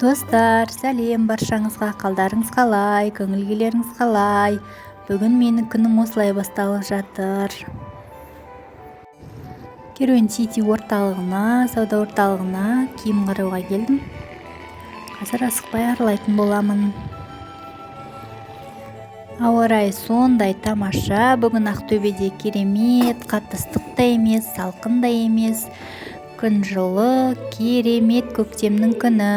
Достар, сәлем баршаңызға, қалдарыңыз қалай, көңіл күйлеріңіз қалай? Бүгін менің күнім осылай басталып жатыр. Керуен Сити орталығына, сауда орталығына киім қарауға келдім. Қазір асықпай аралайтын боламын. Ауа райы сондай тамаша. Бүгін Ақтөбеде керемет, қатты ыстық та емес, салқын да емес. Күн жылы, керемет көктемнің күні.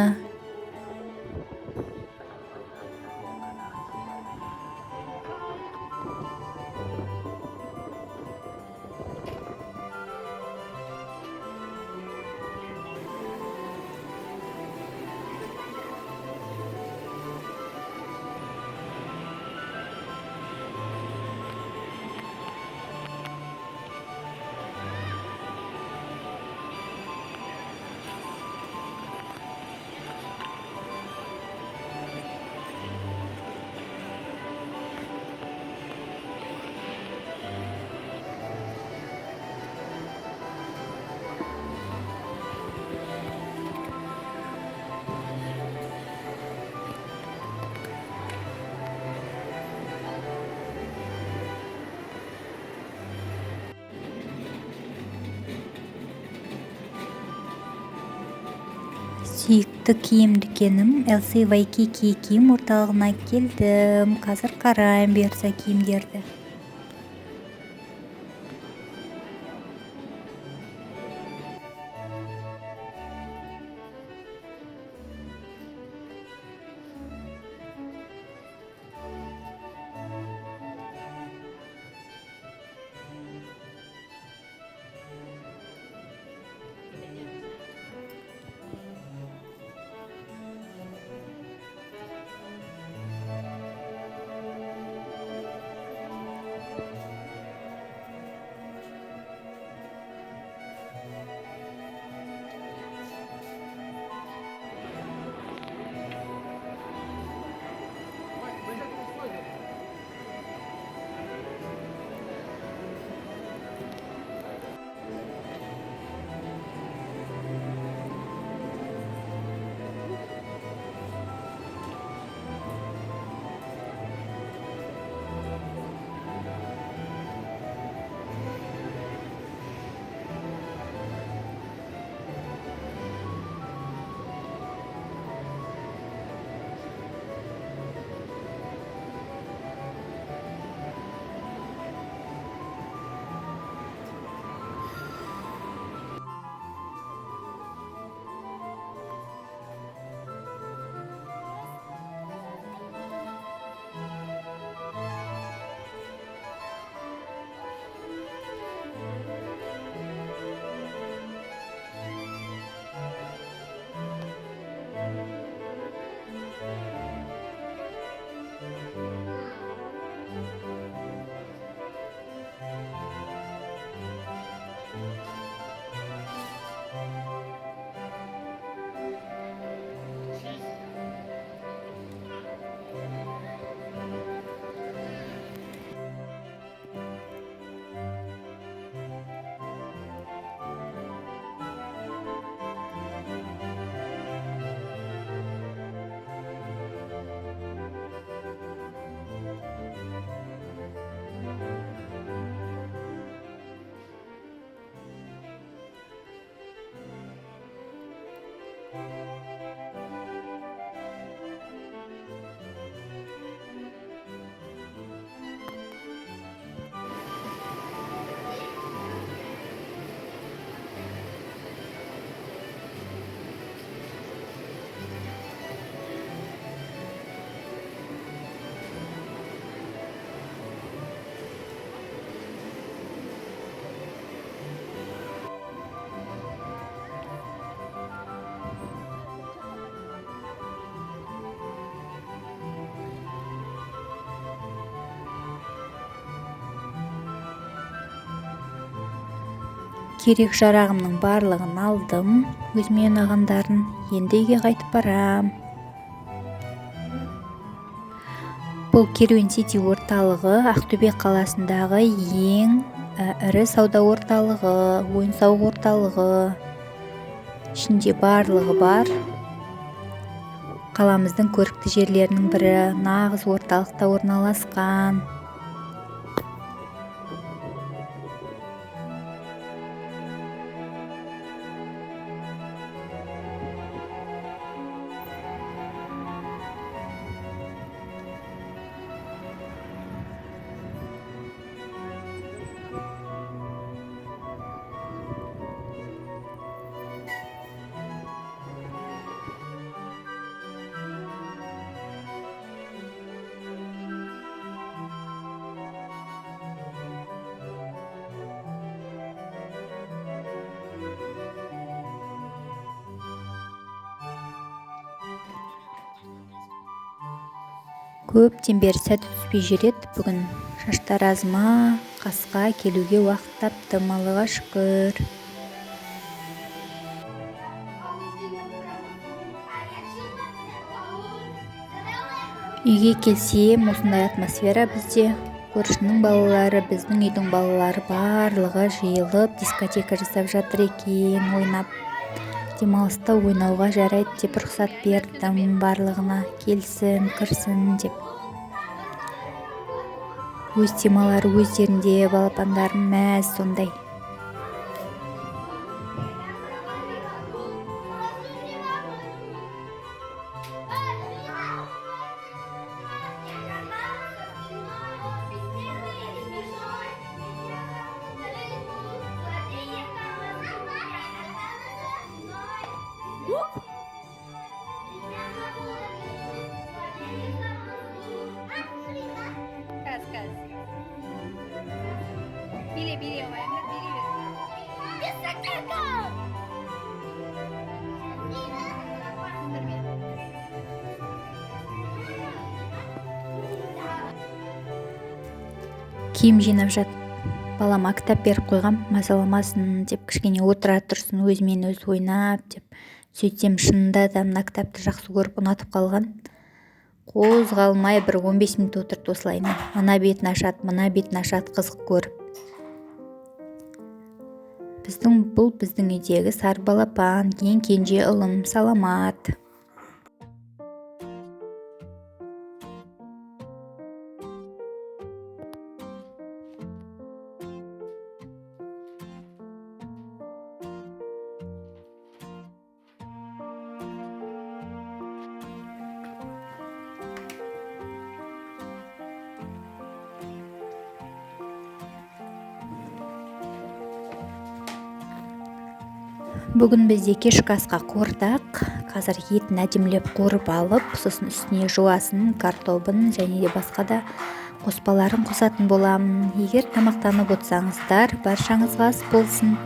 Сүйікті киім дүкенім LC Waikiki киім орталығына келдім. Қазір қарайым бұйырса киімдерді. Керек жарағымның барлығын алдым, өзіме ұнағандарын. Енді үйге қайтып барам. Бұл Керуен Сити орталығы Ақтөбе қаласындағы ең ірі сауда орталығы, ойын-сауық орталығы. Ішінде барлығы бар. қаламыздың көрікті жерлерінің бірі, нағыз орталықта орналасқан. Көптен бері сәті түспей жүр еді. Бүгін шаштаразыма қасқа келуге уақыт таптым, Аллаға шүкір. Үйге келсем, осындай атмосфера бізде. Көршінің балалары, біздің үйдің балалары барлығы жиылып, дискотека жасап жатыр екен, ойнап. Демалыста ойнауға жарайды деп рұқсат бердім барлығына, келсін, кірсін деп. Өз темалары өздерінде, балапандарым мәз сондай. Киім жинап жат. Балама кітап беріп қойғам, мазаламасын деп, кішкене отыра тұрсын, өзімен өзі ойнап деп. Сөйтсем шынында да мына кітапты жақсы көріп, ұнатып қалған. Қозғалмай бір 15 минут отырды осылайына. Мына бетін ашады, мына бетін ашады, қызық көріп. Бұл біздің үйдегі сары балапан, ең кенже ұлым, саламат. Бүгін бізде кешкі асқа қордақ. Қазір етін әдемілеп қорып алып, сосын үстіне жуасын, картобын және де басқа да қоспаларын қосатын боламын. Егер тамақтанып отырсаңыздар, баршаңызға ас болсын.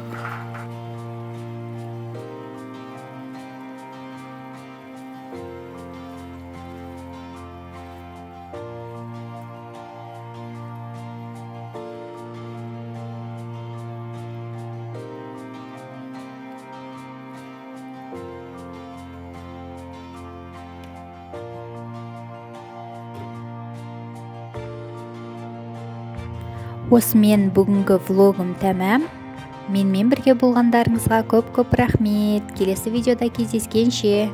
Осымен бүгінгі влогым тәмам. Менімен бірге болғандарыңызға көп-көп рахмет. Келесі видеода кездескенше.